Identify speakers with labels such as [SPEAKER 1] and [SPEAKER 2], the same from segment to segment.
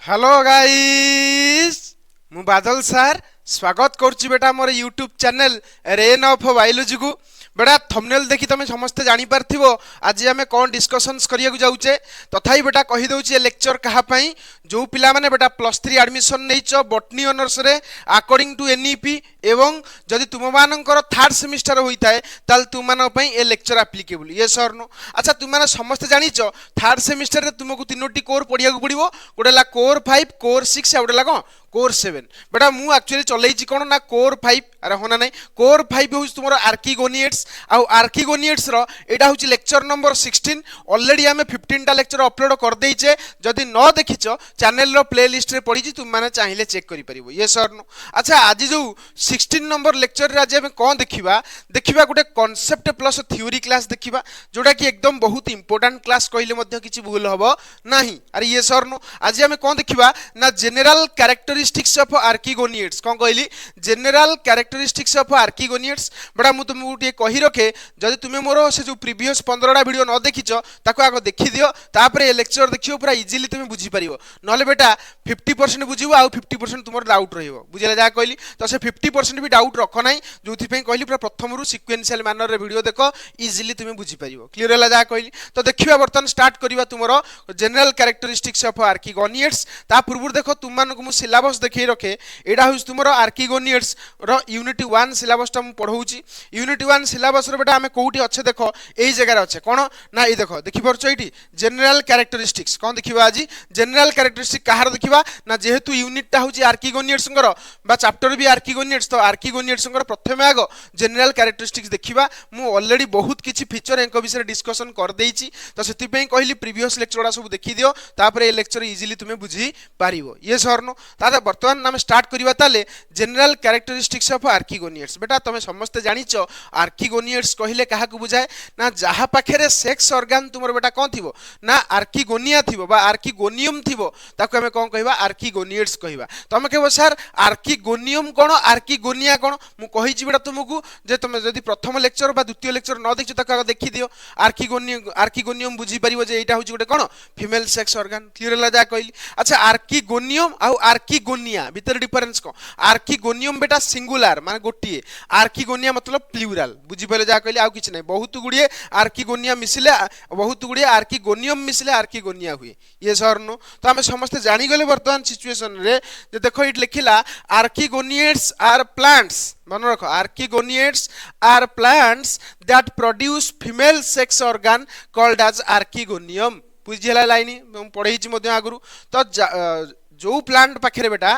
[SPEAKER 1] Hello guys मु बादल sir स्वागत करुच्ची बेटा मोर YouTube channel rain of biology को बेटा थंबनेल देखि तुम समस्ते जानी पारथिबो आज आमे कोन डिस्कशंस करिया जाउचे तथाई बेटा कहि दउची लेक्चर कहा पई जो पिला माने बेटा +3 एडमिशन नैच बॉटनी ऑनर्स रे अकॉर्डिंग टू एनईपी एवं जदि तुम मानकर थर्ड सेमिस्टर होइताय ताल तुम मान पई ए लेक्चर एप्लीकेबल ये सर नो अच्छा तुम माने समस्त जानिच थर्ड सेमिस्टर रे तुमको तीनोटी कोर पढिया को पड़िबो गोटेला कोर 5 कोर 6 आ गोटेला कोन कोर 7 बेटा मु एक्चुअली चलैछि कोन ना कोर 5 अरे होना नै कोर 5 होउछ तुमरो आर्किगोनिएट्स आ आर्किगोनिएट्स रो एटा होउछ लेक्चर नंबर 16 ऑलरेडी हमें 15 टा लेक्चर अपलोड कर देइछे जदि न देखिछो चैनल रो प्लेलिस्ट रे पडिछि तुम माने चाहिए चेक करि परिबो ये सर नो अच्छा आज जो 16 नंबर लेक्चर रे आज हमें कोन देखिबा देखिबा गोटे कांसेप्ट प्लस थ्योरी क्लास देखिबा जोटा कि एकदम बहुत इंपोर्टेंट क्लास कहिले मध्ये किछि भूल हबो नाही अरे ये सर नो आज हमें कोन देखिबा ना जनरल कैरेक्टरिस्टिक्स ऑफ आर्किगोनिएट्स कोन कहली जनरल कैरेक्टरिस्टिक्स ऑफ आर्किगोनिएट्स बड़ा मु तुमको टे कहि रखे जदि तुमे मोर से जो प्रीवियस 15टा वीडियो न देखिछो ताको आगो देखि दियो तापर ए लेक्चर देखियो पूरा इजीली तुमे बुझी परिबो नले बेटा 50% बुझिबो आ 50% तुमर डाउट रहिबो बुझिला जा कहली तो से 50% भी डाउट रख नाही जोथि पई कहली पूरा प्रथम रु सीक्वेंशियल मैनर रे वीडियो देखो इजीली तुमे बुझी परिबो क्लियर होला जा कहली तो देखिबा बर्तन स्टार्ट करिबा तुमरो जनरल कैरेक्टरिस्टिक्स ऑफ आर्किगोनिएट्स ता पूर्व देखो तुम मान को मु सिलेबस देखै रखे एडा होस तुमरो आर्किगोनिएट्स रो यूनिट 1 सिलेबस ता मु पढौची यूनिट 1 सिलेबस रे बेटा हमें कोउठी अच्छे देखो एई जगह रे अच्छे कोन ना ए देखो देखि परछो एठी जनरल कैरेक्टरिस्टिक्स कोन देखिबा आज जनरल कैरेक्टरिस्टिक कहार देखिबा ना जेहेतु यूनिट ता होची आर्किगोनिएट्स संगर बा चैप्टर भी आर्किगोनिएट्स तो आर्किगोनिएट्स संगर प्रथमे आगो जनरल कैरेक्टरिस्टिक्स देखिबा मु ऑलरेडी बहुत किछि फीचर एंको विषय डिस्कशन कर देइची तो सेति पई कहली प्रीवियस लेक्चरडा सब देखि दियो तापर ए लेक्चर इजीली तुमे बुझी पारिबो ये सरनो तादा वर्तमान नाम स्टार्ट करिबा ताले जनरल कैरेक्टरिस्टिक्स ऑफ आर्किगोनिएट्स बेटा तमे समस्त जानिचो आर्किगोनिएट्स कहिले काहा को बुझाए ना जहा पाखरे सेक्स ऑर्गन तुमर बेटा कोन थिबो ना आर्किगोनिया थिबो बा आर्किगोनियम थिबो ताको हमें कोन कहबा आर्किगोनिएट्स कहबा तमे कहबो सर आर्किगोनियम कोन आर्किगोनिया कोन मु कहिछि बेटा तुमको जे तमे जदि प्रथम लेक्चर बा द्वितीय लेक्चर न देखिছো ताको देखि दियो आर्किगोनियम बुझी परिबो जे एटा होछि गोटे कोन फीमेल सेक्स ऑर्गन क्लियर होला जा कहली अच्छा आर्किगोनियम आ आर्किगोनिया भीतर डिफरेंस को आर्किगोनियम बेटा सिंगुलर माने गोटिए आर्किगोनिया मतलब प्लूरल बुझी पले जा कहली आ किछ नै बहुत गुडिए आर्किगोनिया मिसले बहुत गुडिए आर्किगोनियम मिसले आर्किगोनिया हुए ये सर नो तो हमें समस्त जानि गले वर्तमान सिचुएशन रे जे देखो इट लिखिला आर्किगोनिएट्स आर प्लांट्स मन रखो archegoniates are plants that produce female sex organ called as archegonium बुझिला लाइन पढ़ेछि मध्ये आगुरु तो जो प्लांट पाखे बेटा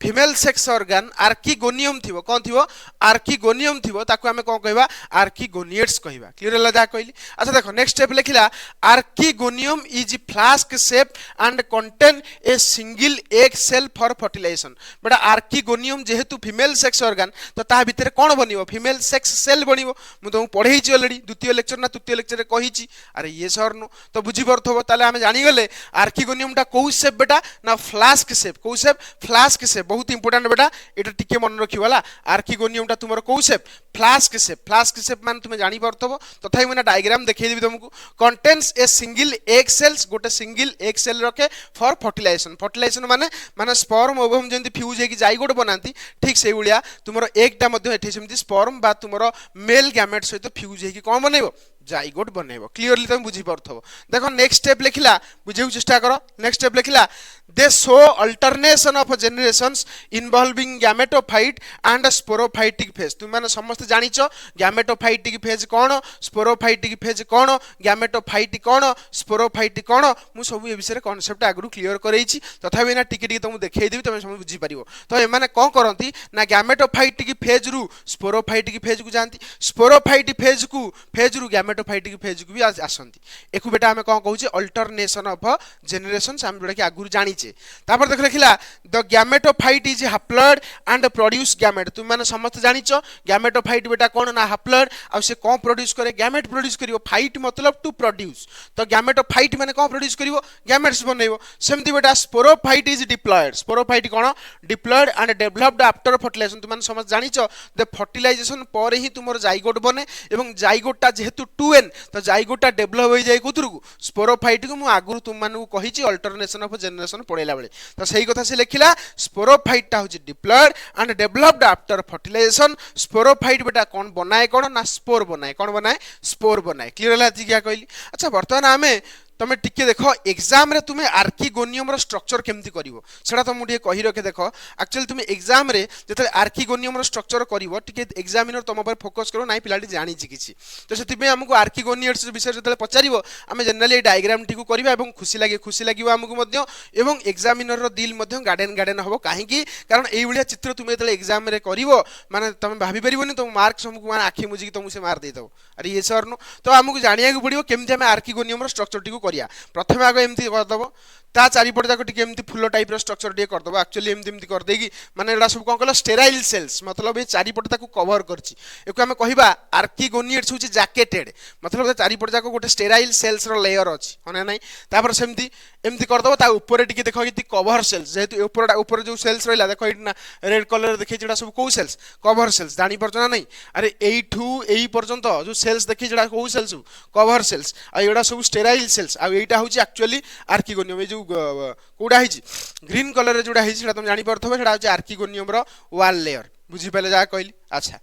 [SPEAKER 1] फीमेल सेक्स ऑर्गन आर्किगोनियम थिबो कोन थिबो आर्किगोनियम थिबो ताको हमें कोन कहबा आर्किगोनिएट्स कहबा क्लियर होला जा कहली अच्छा देखो नेक्स्ट स्टेप लिखिला archegonium is flask shape and contain a single egg cell for fertilization बेटा आर्किगोनियम जेहेतु फीमेल सेक्स ऑर्गन तो ता भीतर कोन बनिबो फीमेल सेक्स सेल बनिबो मु तो पढेछि ऑलरेडी द्वितीय लेक्चर ना तृतीय लेक्चर रे कहिछि अरे ये सर नो तो बुझी परथबो ताले हमें जानि गले आर्किगोनियम टा कोउ शेप बेटा ना फ्लास्क शेप को शेप फ्लास्क शेप बहुत इंपोर्टेंट बेटा एटा टिके मन रखि वाला आर्किगोनियम टा तुमरो को शेप फ्लास्क शेप मान तुमे जानि परतबो तथाई मने डायग्राम देखै देबी तुमको कंटेन्स ए सिंगल एग सेल्स गोटे सिंगल एग सेल रखे फॉर फर्टिलाइजेशन माने माने स्पर्म ओवम जेंति फ्यूज हेकि जाइगोट बनांती ठीक सेही उलिया तुमरो एग टा मध्ये एठी सेमति स्पर्म बा तुमरो मेल गैमेट सहित फ्यूज हेकि कोन बनेबो जाइगोट बनेबो क्लियरली तुम बुझी परथबो देखो नेक्स्ट स्टेप लिखिला बुझेउ चेष्टा करो नेक्स्ट स्टेप लिखिला they show alternation of generations involving gametophyte and sporophytic phase तुम माने समस्त जानिचो गैमेटोफाइटिक फेज कोन स्पोरोफाइटिक फेज कोन गैमेटोफाइट कोन स्पोरोफाइट कोन मु सब ए विषय कांसेप्ट आगु क्लियर करैछि तथापि ना टिके टिके तुम देखै देबी तुम सब बुझी परिबो तो ए माने कोन करंती ना गैमेटोफाइटिक फेज रु स्पोरोफाइटिक फेज को जानती स्पोरोफाइटिक फेज रु गैमेटोफाइटिक फेज को भी आसंती एकु बेटा हमें कोन कहूची अल्टरनेशन ऑफ जनरेशंस हम जोडा कि आगु जानिचे तापर देख लिखिला the gametophyte is haploid and produce gamete तुम माने समस्त जानिचो गैमेटोफाइट बेटा कोन ना हैप्लॉइड आ से कोन प्रोड्यूस करे गैमेट प्रोड्यूस करिवो फाइट मतलब टू प्रोड्यूस तो गैमेटोफाइट माने कोन प्रोड्यूस करिवो गैमेट्स बनेइवो सेमति बेटा स्पोरोफाइट इज डिप्लॉयड स्पोरोफाइट कोन diploid and developed after fertilization तुम माने समस्त जानिचो द फर्टिलाइजेशन पर ही तुमर जाइगोट बने एवं जाइगोटटा जेहेतु 2n तो जाइगोटटा डेवलप हो जाय कुतुरु स्पोरोफाइट को मु आगु तुम माने कहिची अल्टरनेशन ऑफ जनरेशन पढ़ेला बेले तो सही कथा से लिखिला स्पोरोफाइट टा होची diploid and developed after fertilization sporophyte बेटा कौन बनाए कौन ना स्पोर बनाए कौन बनाए स्पोर बनाए क्लियर होला क्या कहली अच्छा वर्तमान आमे तुम टिके देख एग्जाम रे तुम्हें आर्किगोनियम स्ट्रक्चर केमती करिवो सेटा तुम टिके कहि रखे देख एक्चुअली तुम एग्जाम रे जते आर्किगोनियम स्ट्रक्चर करिवो टिके एग्जामिनर तुम पर फोकस करो नाइ पिलाटी जानि छि किछि तो सेति पे हमकु आर्किगोनियम्स विषय जते पचारिवो आमे जनरली ए डायग्राम टिकु करबा एवं खुशी लागिवो हमकु मध्य एवं एग्जामिनर रो दिल मध्य गार्डन हबो काहे कि कारण एई भलिया चित्र तुम जते एग्जाम रे करिवो माने तुम भाबी परिबोनी तुम मार्क्स हमकु माने आखि मुजी तुमसे से मार दे दो अरे ये सर नो तो हमकु जानिया को पड़िवो केमती हम आर्किगोनियम स्ट्रक्चर टिकु प्रथम आग एमती करदेव ता चारिपट जाक टिके एमती फुल टाइप स्ट्रक्चर टिके करदेव एक्चुअली एमती एमती कर देगी माने एडा सब कोन कहला स्टेराइल सेल्स मतलब ए चारिपट ताकू कवर करछि एको हम कहिबा आर्किगोनियट्स होछि जैकेटेड मतलब चारिपट जाक गोटे स्टेराइल सेल्स रो लेयर अछि होना नै तापर सेमती एमती करदेव ता ऊपर टिके देखो कि कवर सेल्स जेहेतु ऊपर जो सेल्स रहला देखो इना रेड कलर देखै जेडा सब को सेल्स कवर सेल्स जानि परछ ना नै अरे एठू एई पर्यंत जो सेल्स देखि जेडा को सेल्स कवर सेल्स आ एडा सब स्टेराइल सेल्स आ एटा होछि एक्चुअली आर्किगोनियम जो कोडा हिची ग्रीन कलर रे जोडा हिची तुम जानि परथबे सेडा होछि आर्किगोनियम रो वॉल लेयर बुझी पले जा कहली अच्छा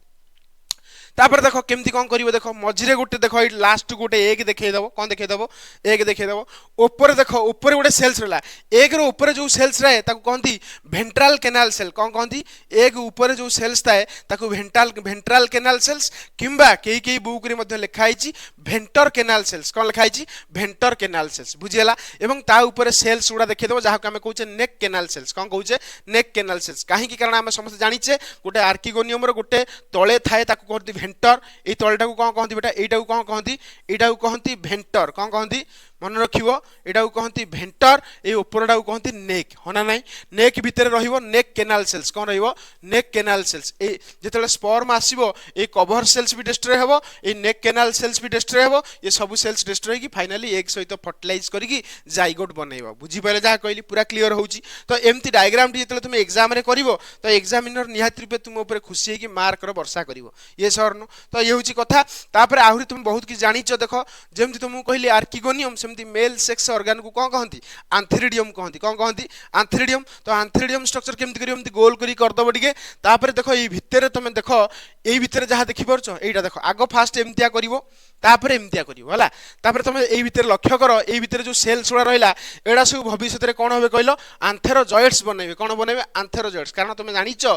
[SPEAKER 1] तापर देखो केमती कौन करिवो देखो मझिरे गोटे देखो लास्ट गोटे एक देखे दबो कौन देखे दबो एक देखे दबो ऊपर देखो ऊपर गोटे सेल्स रहला एक रो ऊपर जो सेल्स रहे ताको कहंती वेंट्रल कैनाल सेल कौन कहंती एक ऊपर जो सेल्स थाए ताको वेंट्रल कैनाल सेल्स किंबा केई बुक रे मध्ये लिखा हिची वेंटर कैनाल सेल्स कौन लिखा हिची वेंटर कैनाल सेल्स बुझियला एवं ता ऊपर सेल्स उडा देखे दबो जाहा हम कहूचे नेक कैनाल सेल्स कौन कहूचे नेक कैनाल सेल्स काहे कि कारण हम समस्त जानिचे गोटे आर्किगोनियम रो गोटे तळे थाए ताको कहंती भेंटर ए तळटा को कौन कहंती बेटा एटा को कौन कहंती एटा को कहंती भेंटर कौन कहंती मन रखिवो एटा को कहंती भेंटर ए ऊपरटा को कहंती नेक होना नै नेक भीतर रहिवो नेक कैनाल सेल्स कौन रहिवो नेक canal sales A जेतले sperm आसीबो A cover sales भी डिस्ट्रॉय हेबो ए नेक कैनाल सेल्स भी डिस्ट्रॉय हेबो ये सब सेल्स डिस्ट्रॉय की फाइनली एक सहित फर्टिलाइज करिकी जाइगोट बनैबो बुझी पले जा कहली पूरा क्लियर होउची तो एमती डायग्राम टी जेतले तुम एग्जाम रे करिवो तो एग्जामिनर निहात रूपे तुम ऊपर खुशी है कि मार्क रो वर्षा करिवो ये सर नो तो ये होची कथा तापर आहुरी तुम बहुत कि जानिचो देखो जेमती तुमको कहली आर्किगोनियम सेमती मेल सेक्स ऑर्गन को कौन कहंती आंथेरिडियम कहंती कौन कहंती आंथेरिडियम तो आंथेरिडियम स्ट्रक्चर केमती करियो एमती गोल करी कर दबो डिगे तापर देखो ए भितरे तुम देखो ए भितरे जहा देखि परछो एटा देखो आगो फास्ट एमतिया करिवो तापर एमतिया करिवो हला तापर तुम ए भितरे लक्ष्य करो ए भितरे जो सेल्स उडा रहला एडा सब भविष्यत रे कोन होबे कहलो आंथेरोजॉइड्स बनेबे कोन बनेबे आंथेरोजॉइड्स कारण तुम जानिचो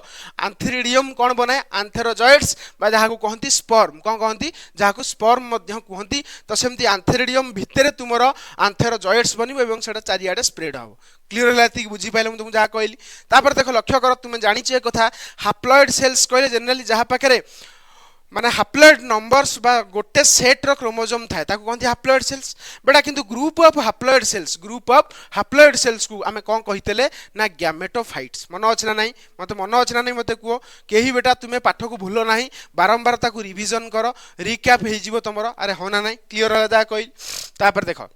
[SPEAKER 1] आंथेरिडियम कोन बनाए आंथेरोजॉइड्स बा जहा को कहंती स्पर्म कोन कहंती जहा को स्पर्म मध्य कहंती तो सेमती आंथेरिडियम भितरे तुमरो आंथेरोजॉइड्स बनिबो एवं सेटा चारियाडे स्प्रेड हो क्लियर होला ती बुझी पाइले तुम जहा कहली तापर देखो लक्ष्य करो तुम जानिचे कथा हाप्लॉइड सेल्स कहले जनरली जहा पाखरे माने हाप्लॉइड नंबर्स बा गोटे सेट रो क्रोमोसोम थाए ताको कहंती हाप्लॉइड सेल्स बेटा किंतु ग्रुप ऑफ हाप्लॉइड सेल्स को आमे कोन कहितले ना गैमेटोफाइट्स मन अछि ना नाही मते कुओ केही बेटा तुमे पाठ को भूलो नाही बारंबार ताको रिवीजन करो रिकैप हे जिवो तमरो अरे होना नाही क्लियर होला जा कहि तापर देखो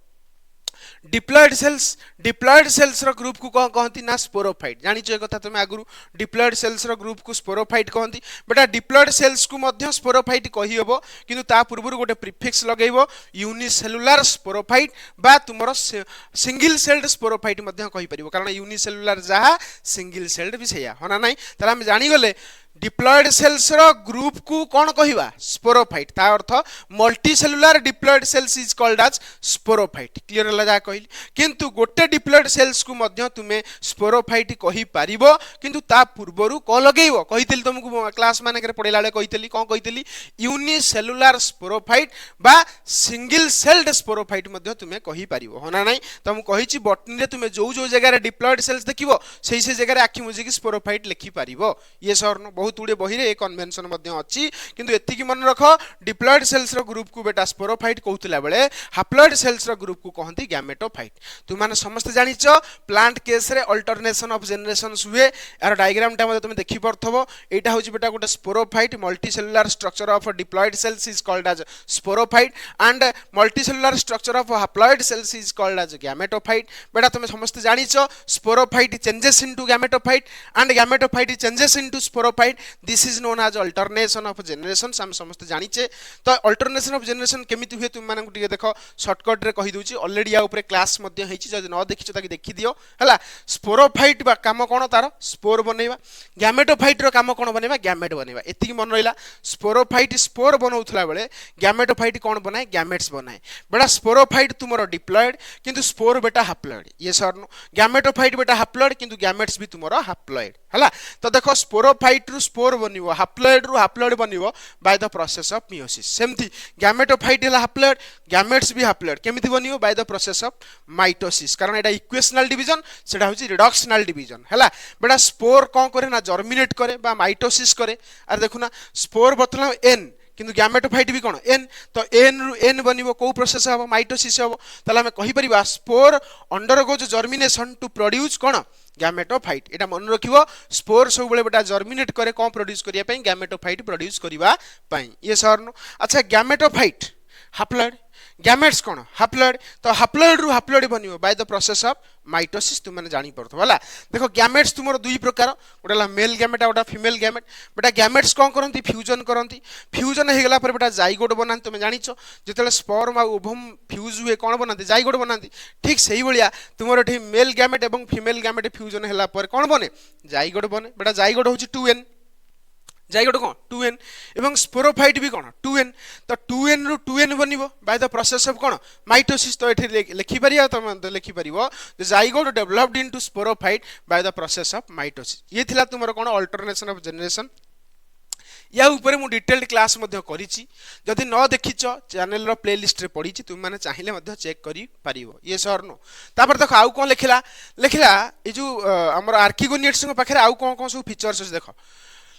[SPEAKER 1] डिप्लॉयड सेल्स रो ग्रुप को कौन कहती ना स्पोरोफाइट जानि छ कथा तुम आगुरु डिप्लॉयड सेल्स रो ग्रुप को स्पोरोफाइट कहती बेटा डिप्लॉयड सेल्स को मध्य स्पोरोफाइट कहि हबो किंतु ता पूर्वरु गोटे प्रीफिक्स लगेइबो यूनिसेलुलर स्पोरोफाइट बा तुमरो सिंगल सेल्ड स्पोरोफाइट मध्य कहि परिबो कारण यूनिसेलुलर जहा सिंगल सेल्ड भी सेया होना नाही तला हम जानि गले डिप्लॉयड सेल्स रो ग्रुप को कौन कहिबा स्पोरोफाइट ता अर्थ multicellular diploid cells is called as sporophyte clear होला जा कहिल किंतु गोटे डिप्लॉयड सेल्स को मध्य तुमे स्पोरोफाइट कहि पारिबो किंतु ता पूर्वरु को लगेइबो कहितली तुमको क्लास माने करे पढेला बेले कहितली कोन कहितली यूनिसेलुलर स्पोरोफाइट बा सिंगल सेल्ड स्पोरोफाइट मध्य तुमे कहि पारिबो होना नै त हम कहिची बॉटनी रे तुमे जो जो जगह रे डिप्लॉयड सेल्स देखिबो से जगह रे आखि मुजी की स्पोरोफाइट लिखि पारिबो ये सर नो बहुत उड़े बही रे कन्वेंशन मध्य अछि किंतु एति की मन रखो डिप्लॉयड सेल्स रो ग्रुप को बेटा स्पोरोफाइट कहउतला बेले हाप्लॉयड सेल्स रो ग्रुप को कहंती गैमेटोफाइट तुम माने समस्त जानिचो प्लांट केस रे अल्टरनेशन ऑफ जनरेशंस हुए यार डायग्राम टा तुम देखि परथबो एटा होची बेटा गोटे sporophyte multicellular structure of diploid cells is called as sporophyte and multicellular structure of haploid cells is called as gametophyte बेटा तुम समस्त जानिचो sporophyte changes into gametophyte and gametophyte changes into sporophyte sporophyte this is known as alternation of generation हम समस्त जानिचे तो alternation of generation केमिति हुए तुम मानक टिके देखो शॉर्टकट रे कहि दोची ऑलरेडी या ऊपर क्लास मध्ये हेची जदि न देखिछो ताकि देखि दियो हला स्पोरोफाइट बा काम कोन तार स्पोर बनेबा गैमेटोफाइट रो काम कोन बनेबा गैमेट बनेबा एतिकी मन रहिला स्पोरोफाइट स्पोर बनौथला बेले गैमेटोफाइट कोन बनाए गैमेट्स बनाए बेटा स्पोरोफाइट तुमरो डिप्लॉयड किंतु स्पोर बेटा हैप्लॉयड ये सरनो गैमेटोफाइट बेटा हैप्लॉयड किंतु गैमेट्स भी तुमरो हैप्लॉयड हला तो देखो स्पोरोफाइट रु स्पोर बनिवो हैप्लॉयड बनिवो by the process of meiosis सेमती गैमेटोफाइट हला हैप्लॉयड गैमेट्स भी हैप्लॉयड केमिति बनिवो by the process of mitosis कारण एटा इक्वेशनल डिवीजन सेटा होची रिडक्शनल डिवीजन हला बेटा स्पोर कोन करे ना जर्मिनेट करे बा माइटोसिस करे अरे देखु ना स्पोर बतला एन किंतु गैमेटोफाइट भी कोन एन तो एन रु एन बनिवो को प्रोसेस हबो माइटोसिस हबो तले हम कहि परिबा spore undergoes germination to produce कोन गैमेटोफाइट एटा मन रखिवो स्पोर सब बेले बेटा जर्मिनेट करे कोन प्रोड्यूस करिया पई गैमेटोफाइट प्रोड्यूस करिवा पई ये सरनो अच्छा गैमेटोफाइट हैप्लॉयड गैमेट्स कोन हैप्लॉयड तो हैप्लॉयड रु हैप्लॉयड बनिवो by the process of mitosis तुम माने जानि परथो होला देखो गैमेट्स तुमरो दुई प्रकार गोटेला मेल गैमेट और फीमेल गैमेट बेटा गैमेट्स कोन करंती फ्यूजन हे गेला पर बेटा जाइगोट बनान तुम जानिचो जेतेले स्पर्म आ ओवम फ्यूज हुए कोन बनाती जाइगोट बनाती ठीक सही भलिया तुमरो एठी मेल गैमेट एवं फीमेल गैमेट फ्यूजन हेला पर कोन बने जाइगोट बने बेटा जाइगोट होची 2n जाइगोट कोन 2n एवं स्पोरोफाइट भी कोन 2n तो 2n रु 2n बनिवो बाय द प्रोसेस ऑफ कोन माइटोसिस तो एठी लिखि परिया त लिखि परिवो the zygote developed into sporophyte by the process of mitosis ये थिला तुमरो कोन अल्टरनेशन ऑफ जनरेशन या ऊपर मु डिटेल्ड क्लास मध्य करिछि जदि न देखिछ चैनल रो प्लेलिस्ट रे पडिछि तुम माने चाहिले मध्य चेक करि परिवो ये सर नो तापर देखो आउ कोन लिखला ए जो हमर आर्किगोनिएट्स को पाखरे आउ कोन कोन सब फीचर्स देखो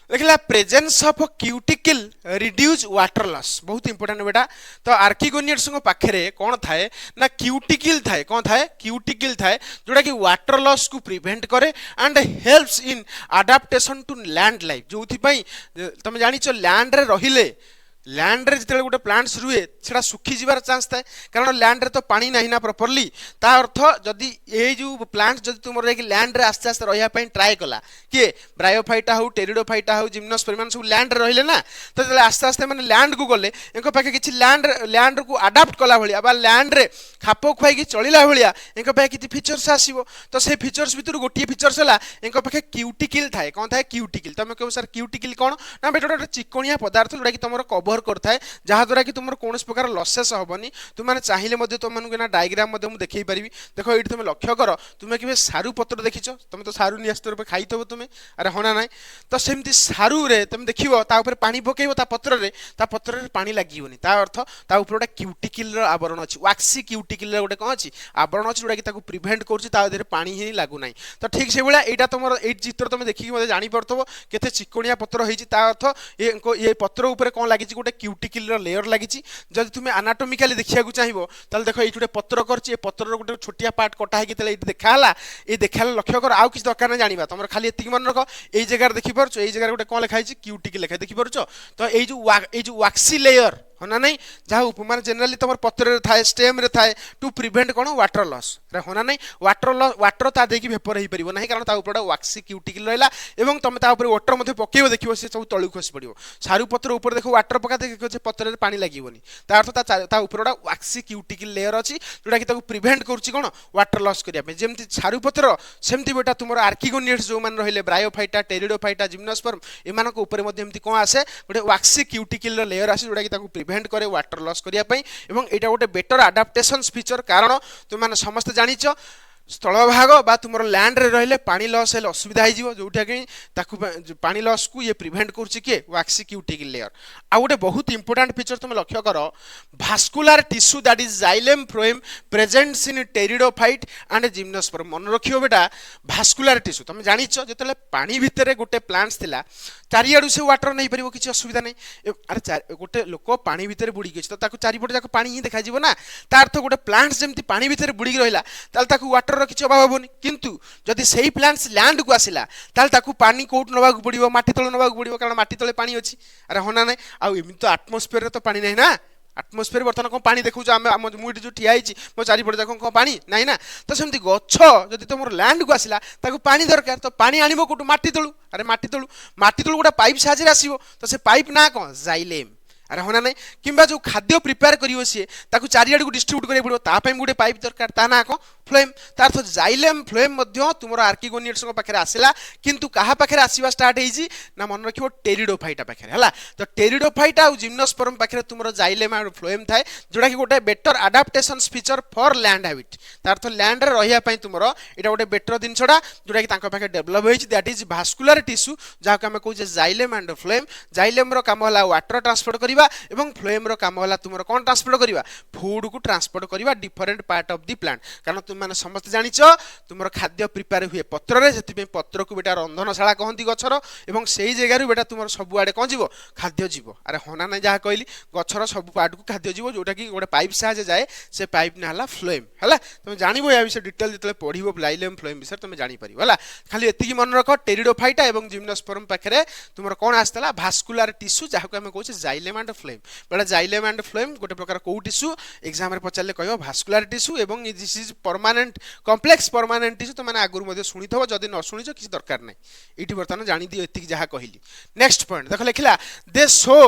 [SPEAKER 1] लिखला presence of cuticle reduce water loss बहुत इंपोर्टेंट बेटा तो आर्किगोनिएट्स को पाखरे कोन थाए ना क्यूटिकल थाए कोन थाए क्यूटिकल थाए जोटा कि वाटर लॉस को प्रिवेंट करे and helps in adaptation to land life जोथि पई तुम जानिचो लैंड रे रहिले लैंड रे जिते गोटे प्लांट्स रुए सेटा सुखी जीवार चांस थाए कारण लैंड रे तो पानी नाही ना प्रॉपर्ली ता अर्थ जदि ए जो प्लांट्स जदि तुमर रे लैंड रे आस्ते आस्ते रहिया पई ट्राई कला के ब्रायोफाइटा हो टेरिडोफाइटा हो जिम्नोस्पर्म सब लैंड रे रहिले ना तो जले आस्ते आस्ते माने लैंड को गले एको पाखे किछि लैंड को अडाप्ट कला भलिया बा लैंड रे खापो खुआई कि चलिला भलिया एको पाखे किछि फीचर्स आसीबो तो से फीचर्स भितर गोटी फीचर्स हला एको पाखे क्यूटिकल थाए कोन थाए क्यूटिकल तमे कहबो सर क्यूटिकल कोन ना बेटा चिकोनिया पदार्थ जोटा कि तुमर कवर करथाय जहा द्वारा कि तुमर कोनस प्रकार लॉसेस होबनी तुम माने चाहिले मध्ये तुम मानक ना डायग्राम मध्ये मु देखै परिबी देखो एठी तुम लक्ष्य करो तुमे किबे सारू पत्र देखिछो तुम तो सारू नियस्तर पे खाइतबो तुमे अरे होना नाही तो सेमति सारू रे तुम देखिबो ता ऊपर पानी पकेइबो ता पत्र रे पानी लागियोनी ता अर्थ ता ऊपर ओटा क्यूटिकल रो आवरण अछि वैक्सी क्यूटिकल रो गोटे कोन अछि आवरण अछि जोटा कि ताकू प्रिवेंट करछि ता देहरे पानी ही लागु नाही तो ठीक से बेला एटा तुमर ए चित्र तुम देखि मध्ये जानि परतबो केते चिकोनिया पत्र होइछि ता अर्थ ये पत्र ऊपर कोन लागिछि गोटे क्यूटिकल रो लेयर लागिछि जदि तुमे एनाटॉमिकली देखिया को चाहिबो ताल देखो एठी गोटे पत्र करछि ए पत्र रो गोटे छोटिया पार्ट कटा हे केतले एठी देखाला ए देखाला लक्ष्य कर आउ किछ दरकार नै जानिबा तमर खाली एतिक मन रखो एई जगह रे देखि परछो एई जगह रे गोटे कोन लिखा हिछि क्यूटिकल लिखा देखि परछो तो एई जो वैक्सी लेयर होना नहीं जहाँ उपमान जनरली तुम पत्र रे थाए स्टेम रे थाए टू प्रिवेंट कोन वाटर लॉस रे होना नहीं वाटर ता देखि वेपर हे परिबो नहीं कारण ता ऊपर वैक्सी क्यूटिकल रहला एवं तुम ता ऊपर वाटर मध्ये पकेइबो देखिबो से सब तळु खस पड़िबो सारू पत्र ऊपर देखो वाटर पका देखो जे पत्र रे पानी लागिबोनी ता अर्थ ता ऊपर वैक्सी क्यूटिकल लेयर अछि जोटा कि ताकू प्रिवेंट करछि कोन वाटर लॉस करिया पे जेमति सारू पत्र सेमति बेटा तुमर आर्किगोनिएट्स जो मान रहिले ब्रायोफाइटा टेरिडोफाइटा जिम्नोस्पर्म एमानक ऊपर मध्ये एमति कोन आसे गोटे वैक्सी क्यूटिकल लेयर आसे जोटा कि ताकू प्रिवेंट करे वाटर लॉस करिया पई एवं एटा गोटे बेटर अडाप्टेशन फीचर कारण तुम माने समस्त जानिचो स्थल भाग बा तुम लैंड रे रहिले पानी लॉस हेले असुविधा हो जोटा कि ताकू पानी लॉस को ये प्रिवेंट करछि के वैक्सी क्यूटिकल लेयर आ गोटे बहुत इंपोर्टेंट फीचर तुम लक्ष्य करो vascular tissue that is xylem phloem presents in pteridophyte and gymnosperm मन रखियो बेटा भास्कुलर टिश्यू तुम जानिचो जेतले पानी भितरे गोटे प्लांट्स थिला चारियाडू से वाटर नहीं परिबो किछि असुविधा नहीं अरे गोटे लोक पानी भितरे बुड़ी गेछ तो ताकू चारिपट जाक पानी ही देखा जिवो ना ता अर्थ गोटे प्लांट्स जेमति पानी भितरे बुड़ी रहिला ताल ताकू वाटर रो किछि अभाव होबोनी किंतु जदि सेही प्लांट्स लैंड को आसिला ताल ताकू पानी कोट नबा को पड़िबो माटी तळे नबा को पड़िबो कारण माटी तळे पानी अछि अरे होना नै आ एमि तो एटमॉस्फेयर रे तो पानी नै ना आटमोस्फियर बर्तमान कौन पानी देखुछ आम मुझे जो ठिया मो चारिपटे देख कौन पानी नाई ना तो सेमती गछ जदि तुम लैंड को आसला ताको पानी दरकार तो पानी आनिबो कोटु माटी तळु अरे माटी तळु गोटे पाइप साहाଯ୍ୟରେ आसीबो तो से पाइप ना कौन जाइलेम अरे होना नहीं किंबा जो खाद्य प्रिपेयर करियो सी ताकू चारियाडू डिस्ट्रीब्यूट करिया पड़ो ता पई गोटे पाइप दरकार ता ना को फ्लेम तार अर्थ जाइलेम फ्लेम मध्य तुमर आर्किगोनियड्स पाखे आसला किंतु कहा पाखे आसवा स्टार्ट होईची ना मन रखिबो टेरिडोफाइटा पाखे हला तो टेरिडोफाइटा और जिम्नोस्पर्म पाखे तुमर जाइलेम और फ्लेम थाए जोटा कि गोटे better adaptation feature for land habit तार अर्थ लैंड रे रहिया पई तुमर एटा गोटे बेटर जिनसडा जोटा कि तांको पाखे डेवलप होईची दैट इज भास्कुलर टिश्यू जहा को हम कहूजे जाइलेम एंड फ्लेम जाइलेम रो काम होला वाटर ट्रांसपोर्ट करिबा एवं फ्लेम रो काम होला तुमर कोन ट्रांसपोर्ट करिबा फूड को ट्रांसपोर्ट करिबा different part of the plant कारण तुम माने समस्त जानिछ तुमर खाद्य प्रिपेयर हुए पत्र रे जति पे पत्र को बेटा रंधनशाला कहंती गछर एवं सेही जगह रू बेटा तुमर सब आडे कोन जीवो खाद्य जीवो अरे होना नै जहा कहली गछर सब पार्ट को खाद्य जीवो जोटा कि गोटे पाइप साहाଯ୍य जाए से पाइप ना हला फ्लेम हला तुम जानिबो या विषय डिटेल जतले पढिबो जाइलेम फ्लेम विषय तुम जानि परिबो हला खाली एतिकी मन रख टेरिडोफाइटा एवं जिम्नोस्पर्म पाखरे तुमर कोन आस्तला भास्कुलर टिश्यू जहा को हम कहूचे जाइलेम एंड फ्लेम बेटा जाइलेम एंड फ्लेम गोटे प्रकार को टिश्यू एग्जाम रे पचारले कहयो भास्कुलर टिश्यू एवं this is permanent complex permanent tissue तो माने आगुर मध्ये सुनिथबो जदी न सुनिछ किछि दरकार नै एठी बर्तमान जानि दियो एतिकी जहा कहिली नेक्स्ट पॉइंट देखो लिखला they show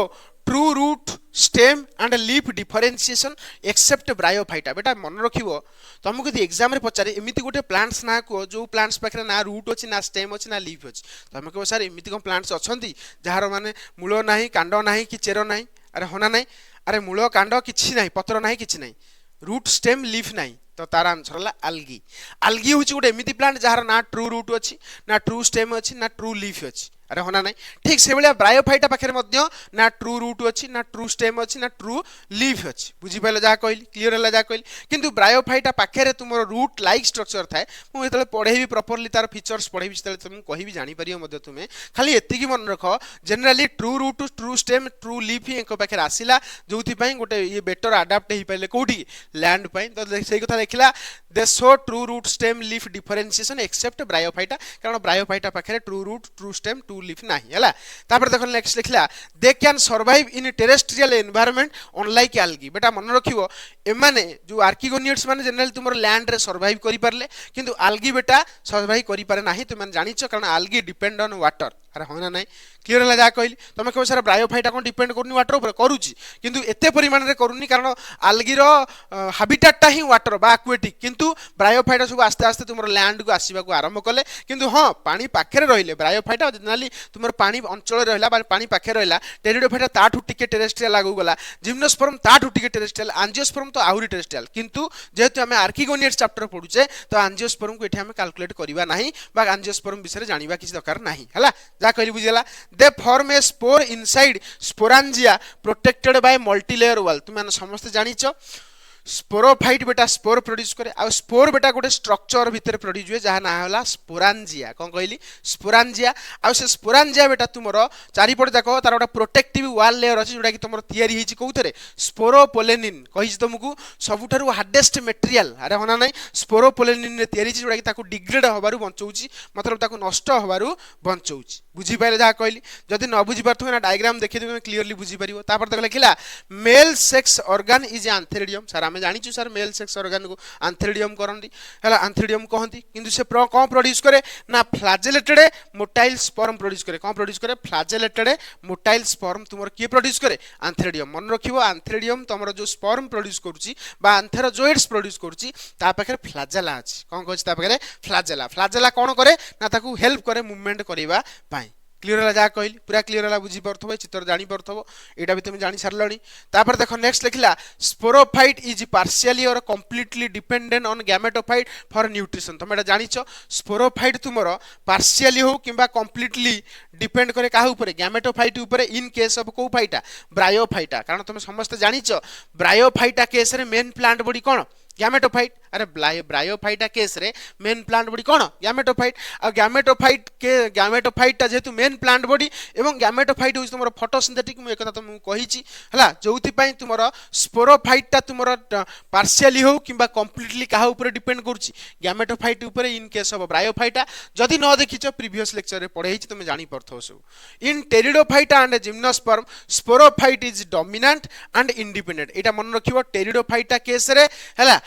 [SPEAKER 1] true root stem and leaf differentiation except Bryophyta बेटा मन रखिबो तुमको यदि एग्जाम रे पचारे एमिति गोटे प्लांट्स ना को जो प्लांट्स पाखरे ना रूट अछि ना स्टेम अछि ना लीफ अछि तुम कहबो सर एमिति कोन प्लांट्स अछंती जहार माने मूल नाही कांड नाही कि चेरो नाही अरे होना नाही अरे मूल कांड किछि नाही पत्र नाही किछि नाही रूट स्टेम लीफ नाही तो तार आंसर है आल्गी आल्गी हूँ गोटे एमती प्लांट जार ना ट्रू रूट अच्छी ना ट्रू स्टेम अच्छी ना ट्रू लीफ अच्छी अरे होना नहीं ठीक से भाया ब्रायोफाइटा पाखे ना ट्रू रूट अच्छी ना ट्रू स्टेम अच्छी ना ट्रू लीफ अच्छी बुझीपारे जहाँ कहली क्लीयर है जहाँ कहली किंतु ब्रायोफाइटा पाखे तुम रूट लाइक स्ट्रक्चर थाए मुझे पढ़ेबी प्रॉपर्ली तार फीचर्स पढ़ेबी तुमको कहि जापर तुम्हें खाली एतिकी मन रख generally true root true stem true leaf ही पाखे आसला जो गोटे ये बेटर आडाप्ट हो पारे कौटी लैंड तो से कथा देखला they show true root stem leaf differentiation except Bryophyta कारण ब्रायोफाइटा पाखे true root true stem true leaf नाही हला तापर देखो नेक्स्ट लिखला they can survive in terrestrial environment unlike algae बेटा मन रखिबो एमाने जो आर्किगोनियड्स माने जनरली तुमर लैंड रे सर्वाइव करि परले किंतु एल्गी बेटा सर्वाइव करि पारे नाही तुम जानिछो कारण एल्गी डिपेंड ऑन वाटर अरे होना नहीं क्लीयर है जहाँ कहली तुम कह सर ब्रायोफाइटा कौन डिपेंड करनी वाटर ऊपर करुच्ची किंतु एते परिमाण में करूनी कारण आल्गीर हाबिटाटा ही वाटर बा एक्वेटिक किंतु ब्रायोफाइटा सब आस्ते आस्ते तुम लैंड को आसवा आरंभ कले किंतु हाँ पानी पाखे रहिले ब्रायोफाइटा जनरली तुम पानी अंचल रहा पानी पाखे रहा टेरिडोफाइटा ताठू टिके टेरेस्ट्रियल आगू गला जिम्नोस्पर्म ताठू टिके टेरेस्ट्रियल एंजियोस्पर्म तो आहुरी टेरेस्ट्रियल किंतु जेहेतु आम आर्किगोनियड्स चैप्टर पढ़ुचे तो एंजियोस्पर्म को ये कैलकुलेट करवा ना एंजियोस्पर्म विषय जाना किसी दरकार ना है जा कहली बुझीला they form a spore inside sporangia protected by multilayer wall तुम समस्त जानिछ स्पोरोफाइट बेटा स्पोर प्रोड्यूस करे आ स्पोर बेटा गोटे स्ट्रक्चर भितर प्रोड्यूस हुए जहाँ ना होला स्पोरांजिया कौन कहली स्पोरांजिया आ से स्पोरांजिया बेटा तुमर चारिपट जाक तार गोटे प्रोटेक्टिव वाल लेयर अच्छी जोटा कि तुम तैयारी होती कौन स्पोरोपोलेनिन कही तुमको सबुठारु हार्डेस्ट मेटेरियल अरे होना नहीं स्पोरोपोलेनिन तैयारी जोटा कि डिग्रेड हबारु बंचौची मतलब ताकू नष्ट हबारु बंचौची बुझीपारे जहाँ कहली जदि न बुझीपार ना डायग्राम देखिए तुम क्लीयरली बुझीपार तापर देख लिखला male sex organ is antheridium sir आम जानी सर मेल सेक्स ऑर्गन को एंथेरिडियम करती है एंथेरिडियम कहती किंतु से कौन प्रोड्यूस करे ना फ्लाजेलेटेड मोटाइल स्पर्म प्रोड्यूस करे कौन प्रोड्यूस करे फ्लाजेलेटेड मोटाइल स्पर्म तुम किए प्रोड्यूस करे एंथेरिडियम मन रखिबो एंथेरिडियम तुम जो स्पर्म प्रोड्यूस करुच्ची बा एंथेरोजोइड्स प्रोड्यूस करुच्ची ता पाखे फ्लाजेला अछि कौन कहछि ता पाखे फ्लाजेला फ्लाजेला कौन करे ना ताकू हेल्प करे मूवमेंट करबा पाई क्लीयर है जहाँ कहली पूरा क्लीयर है बुझी पार्थबो चित्र जानी पार्थबो एटा भी तुम जानी सारलणी तापर देखो नेक्स्ट लिखला स्पोरोफाइट इज पार्शियली और completely dependent on gametophyte for nutrition तुम एटा जानिछ स्पोरोफाइट तुमर पार्शियली हो किंबा कंप्लीटली डिपेंड करे काहा ऊपर गैमेटोफाइट ऊपर इन केस ऑफ को फाइटा ब्रायोफाइटा कारण तुम समस्त जानिछ ब्रायोफाइटा केस रे मेन प्लांट बॉडी कोन गैमेटोफाइट अरे ब्रायोफाइटा केस रे मेन प्लांट बॉडी कौन गैमेटोफाइट आ गैमेटोफाइट टा जेतु मेन प्लांट बॉडी एवं गैमेटोफाइट होइछ तुमरो फोटोसिंथेटिक मु एकता तुमको कहिछि हला जोउति पई तुमरो स्पोरोफाइट टा तुमरो पार्शियली हो किबा कंप्लीटली काहा ऊपर डिपेंड करूछि गैमेटोफाइट ऊपर इन केस ऑफ ब्रायोफाइटा जदि न देखिछ प्रीवियस लेक्चर रे पढैछि तुमे जानि परथो सब in pteridophyta and gymnosperm sporophyte is dominant and independent एटा मन रखिबो टेरिडोफाइटा केस रे हला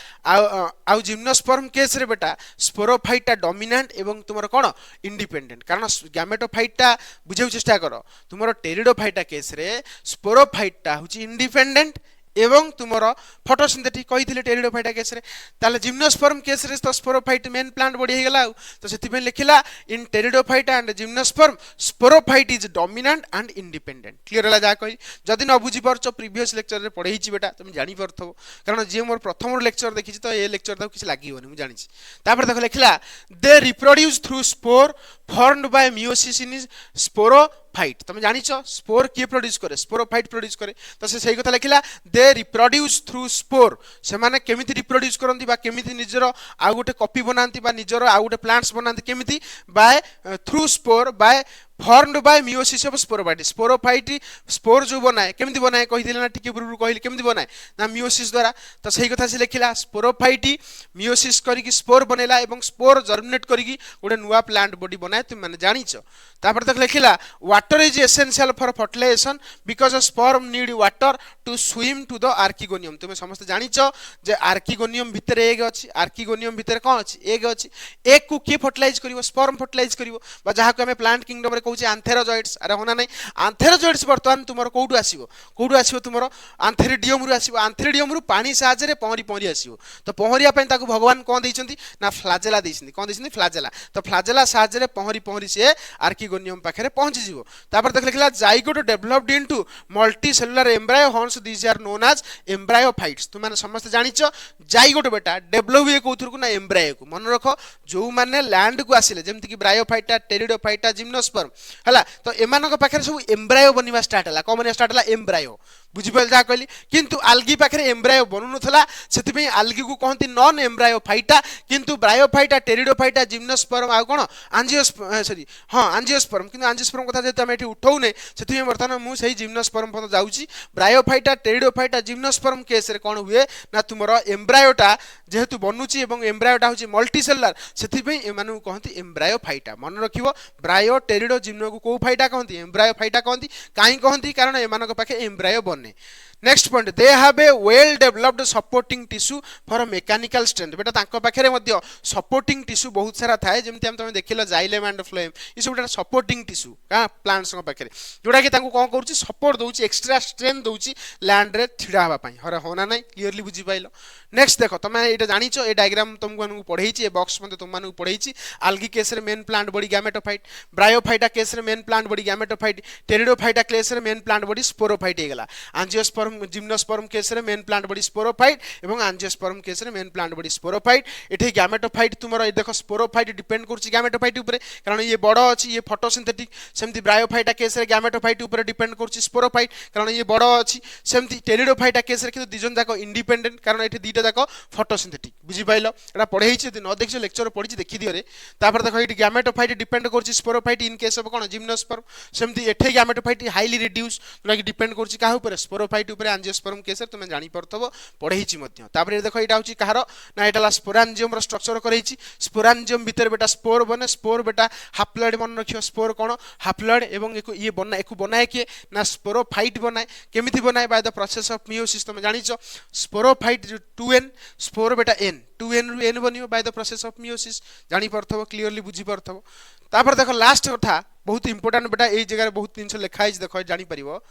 [SPEAKER 1] आउ जिम्नोस्पर्म केस रे बेटा स्पोरोफाइटा डोमिनेंट एवं तुमर कोन इंडिपेंडेंट कारण गैमेटोफाइटा बुझेउ चेष्टा करो तुमर टेरिडोफाइटा केस रे स्पोरोफाइटा होची इंडिपेंडेंट एवं तुमर फोटोसिंथेटिक कहिथिले टेरिडोफाइटा केस रे ताले जिम्नोस्पर्म केस रे तो स्पोरोफाइट मेन प्लांट बॉडी हे गेला तो सेति पे लिखिला in pteridophyta and gymnosperm sporophyte is dominant and independent clear होला जा कहि जदि न बुझी परछो प्रीवियस लेक्चर रे पढैछि बेटा तुम जानि परथो कारण जे मोर प्रथम लेक्चर देखिछि तो ए लेक्चर तो किछ लागिवनी मु जानि छी तापर देखो लिखिला they reproduce through spore formed by meiosis in sporophyte तुम जानिछ स्पोर किए प्रोड्यूस करे स्पोरोफाइट प्रोड्यूस करे तो से सही कथा लिखिला दे रिप्रोड्यूस थ्रू स्पोर से माने केमिति रिप्रोड्यूस करंती बा केमिति निजरो आ गुटे कॉपी बनांती बा निजरो आ गुटे प्लांट्स बनांती केमिति by through spore by formed by meiosis of sporophyte sporophyte spore जो बनाए केमिति बनाए कहि दिले ना टिके पूर्व कहली केमिति बनाए ना मियोसिस द्वारा तो सही कथा से लिखिला स्पोरोफाइट मियोसिस करिकि स्पोर बनेला एवं स्पोर जर्मिनेट करिकि गोटे नुवा प्लांट बॉडी बनाए तुम माने जानिछो तापर तक लिखिला water is essential for fertilization because a sperm need water to swim to the archegonium तुम समस्त जानिछो जे आर्किगोनियम भितर एग अछि आर्किगोनियम भितर कोन अछि एग अछि एग को के फर्टिलाइज करिवो स्पर्म फर्टिलाइज करिवो बा जहा को हमें प्लांट किंगडम रे कहूचे आंथेरोजॉइड्स अरे होना नहीं आंथेरोजॉइड्स वर्तमान तुमरो कोडु आसीबो तुमरो आंथेरिडियम रु आसीबो आंथेरिडियम रु पानी साहाय्य रे पहरी आसीबो तो पहरिया पई ताकू भगवान कोन दैछंती ना फ्लाजेला दैछंती कोन दैछंती फ्लाजेला तो फ्लाजेला साहाय्य रे पहरी से आर्किगोनियम पाखरे पहुंची जिवो तापर तक लिखला zygote developed into multicellular embryo हॉर्न्स these are known as embryophytes तुम माने समस्त जानिछो जाइगोट बेटा डेवलप हुए कोथुर को ना एम्ब्रायो को मन रखो जो माने लैंड को आसिले जेमति कि ब्रायोफाइटा टेरिडोफाइटा जिम्नोस्पर्म हला तो एमानक पाखरे सब एम्ब्रायो बनिवा स्टार्ट हला कोन बनिवा स्टार्ट हला एम्ब्रायो बुझि पल जा कहली किंतु आल्गी पाखरे एम्ब्रायो बनु नथला सेति पे आल्गी को कहंती नॉन एम्ब्रायोफाइटा किंतु ब्रायोफाइटा टेरिडोफाइटा जिम्नोस्पर्म आ कोन आंजियोस्पर्म सॉरी हां आंजियोस्पर्म किंतु आंजियोस्पर्म कथा जेते हम एठी उठौने सेति पे वर्तमान मु सही जिम्नोस्पर्म पन जाउची ब्रायोफाइटा टेरिडोफाइटा जिम्नोस्पर्म केस रे कोन हुए ना तुमरो एम्ब्रायोटा जेहेतु बनुची एवं एम्ब्रायोटा होची मल्टी सेलुलर सेति पे एमानु कहंती एम्ब्रायोफाइटा मन रखिबो ब्रायो टेरिडो जिम्नो को फाइटा कहंती एम्ब्रायोफाइटा कहंती काई कहंती कारण एमानक पाखे एम्ब्रायो बने next point they have a well developed supporting tissue for mechanical strength बेटा तांको पाखरे मध्य सपोर्टिंग टिश्यू बहुत सारा थाए जेमति हम तुम देखिलो जाइलेम एंड फ्लोएम ई सब सपोर्टिंग टिश्यू का प्लांट्स को पाखरे जोडा कि तांको कोन करूची सपोर्ट दोउची एक्स्ट्रा स्ट्रेंथ दोउची लैंड रे छिडा हवा पई हरे होना नै क्लियरली बुझी पाइलो नेक्स्ट देखो तुम एटा जानिचो ए डायग्राम तुमको पढैची ए बॉक्स में तुमको पढैची आल्गी केस रे main plant body gametophyte bryophyta case रे main plant body gametophyte pteridophyta case रे मेन प्लांट बॉडी स्पोरोफाइट हे गेला आंजियोस्पर्म जिम्नोस्पर्म केस रे मेन प्लांट बॉडी स्पोरोफाइट एवं आंजियोस्पर्म केस रे मेन प्लांट बॉडी स्पोरोफाइट एठी gametophyte तुमरो ए देखो स्पोरोफाइट डिपेंड करछि गैमेटोफाइट ऊपर कारण ये बड़ अछि ये फोटोसिंथेटिक सेमति ब्रायोफाइटा केस रे गैमेटोफाइट ऊपर डिपेंड करछि स्पोरोफाइट कारण ये बड़ अछि सेमति टेरिडोफाइटा केस रे किंतु दिजन जाको इंडिपेंडेंट कारण एठी दीटा जाको फोटोसिंथेटिक बुझि पाइलो एटा पढैछि न देखियो लेक्चर पढिछि देखि दियो रे तापर देखो एठी गैमेटोफाइट डिपेंड करछि स्पोरोफाइट इन केस ऑफ कोन जिम्नोस्पर्म सेमति एठी गैमेटोफाइट हाईली रिड्यूस जोटा कि डिपेंड करछि काहा ऊपर स्पोरोफाइट ऊपर आंजियोस्पर्म केस तुम जानि परथबो पढैछि मध्य तापर देखो एटा होछि कहारो ना एटाला स्पोरांजियम रो स्ट्रक्चर करैछि स्पोरांजियम भीतर बेटा स्पोर बने स्पोर बेटा हाप्लॉइड मन रखियो स्पोर कोन हाप्लॉइड एवं एको ये बना एको बनाए के ना स्पोरोफाइट बनाए केमिति बनाए bye the process of meiosis तुम जानिछो स्पोरोफाइट 2n स्पोर बेटा n 2n रु n बनियो bye the process of meiosis जानि परथबो क्लियरली बुझी परथबो तापर देखो लास्ट कथा बहुत इंपोर्टेंट बेटा ए जगह बहुत दिन से लिखा है देखो जानि परिबो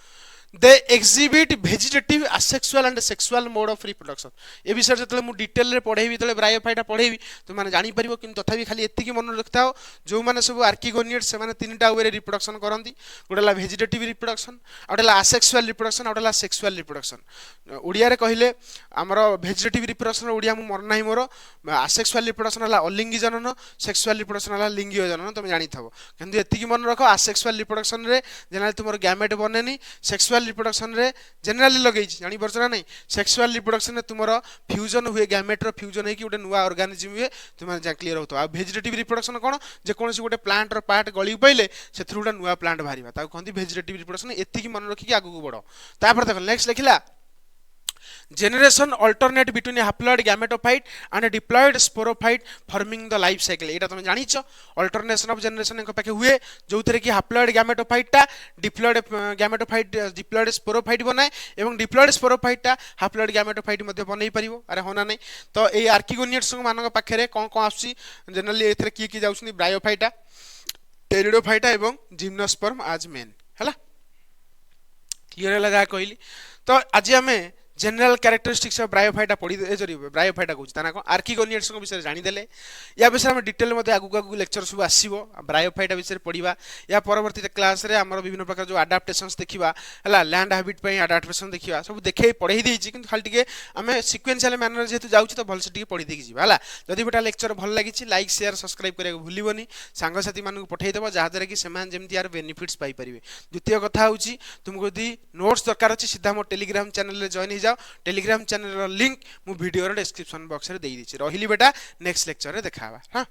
[SPEAKER 1] they exhibit vegetative asexual and sexual mode of reproduction ए विषय जतले मु डिटेल रे पढेबी तले ब्रायोफाइटा पढेबी तुम माने जानि परिबो किंतु तथापि खाली एतिकी मन रखताओ जो माने सब आर्किगोनियड्स से माने तीनटा वे रिप्रोडक्शन करंती गोडला वेजिटेटिव रिप्रोडक्शन आउडला असेक्सुअल रिप्रोडक्शन आउडला सेक्सुअल रिप्रोडक्शन ओडिया रे कहिले हमरो वेजिटेटिव रिप्रोडक्शन ओडिया मु मर नाही मोर असेक्सुअल रिप्रोडक्शन हला अलिंगी जनन सेक्सुअल रिप्रोडक्शन हला लिंगी जनन तुम जानि थबो किंतु एतिकी मन रखो असेक्सुअल रिप्रोडक्शन रे जनरल तुमर गैमेट बनेनी सेक्सुअल सेक्सुअल रिप्रोडक्शन रे जनरली लगै जानि परछ ना नहीं सेक्सुअल रिप्रोडक्शन रे तुमरो फ्यूजन हुए गैमेट रो फ्यूजन है कि गोटे नुवा ऑर्गेनिज्म हुए तुम जा क्लियर होतो आ वेजिटेटिव रिप्रोडक्शन कोन जे कोनसी गोटे प्लांट रो पार्ट गली पइले सेथरु गोटे नुवा प्लांट बाहरिबा ता कहंती वेजिटेटिव रिप्रोडक्शन एति की मन रखी कि आगु को बढ़ो तापर देखो next लिखिला generation alternate between a haploid gametophyte and a diploid sporophyte forming the life cycle एटा तुम जानि छ alternation of generation को पाके हुए जो थरे कि haploid gametophyte टा diploid gametophyte diploid sporophyte बनाए एवं diploid sporophyte टा haploid gametophyte मध्ये बनै परिबो अरे होना नै तो ए आर्किगोनियट्स मानक पाखे रे कोन कोन आसी जनरली एथरे की जाउछनी ब्रायोफाइटा टेरिडोफाइटा एवं जिम्नोस्पर्म आज मेन हला क्लियर हला जा कहली तो आज हमें जनरल कैरेक्टरिस्टिक्स ऑफ ब्रायोफाइटा पढ़ी सॉरी ब्रायोफाइटा कहूँ ता ना आर्किगोनियट्स विषय जानीदेले या विषय में डिटेल में आगू लेक्चर सब आसो ब्रायोफाइटा विषय पढ़ा या परवर्ती क्लास रे आमर विभिन्न प्रकार जो आडाप्टेशंस देखा है लैंड हैबिट पे आडाप्टेशन देखा सब देखे पढ़ाई देछि किंतु खाली टिके आमे सिक्वेंशियल मैनर जेतु जाउछि तो भल से टिके पढ़ी देखि जिबा हला जदि बेटा लेक्चर भल लागिछि लाइक शेयर सब्सक्राइब करे भूलिबनी सांग साथी मानक पठाई देबो जहा द्वारा कि सेमान जेमति यार बेनिफिट्स पाई परिबे द्वितीय कथा होछि तुमको यदि नोट्स दरकार अछि सीधा मो टेलीग्राम चैनल रे जॉइन हो जाओ टेलीग्राम चैनल लिंक मु वीडियो रो डिस्क्रिप्शन बॉक्स रे देई दिछि रहिली बेटा नेक्स्ट लेक्चर रे देखाबा हां।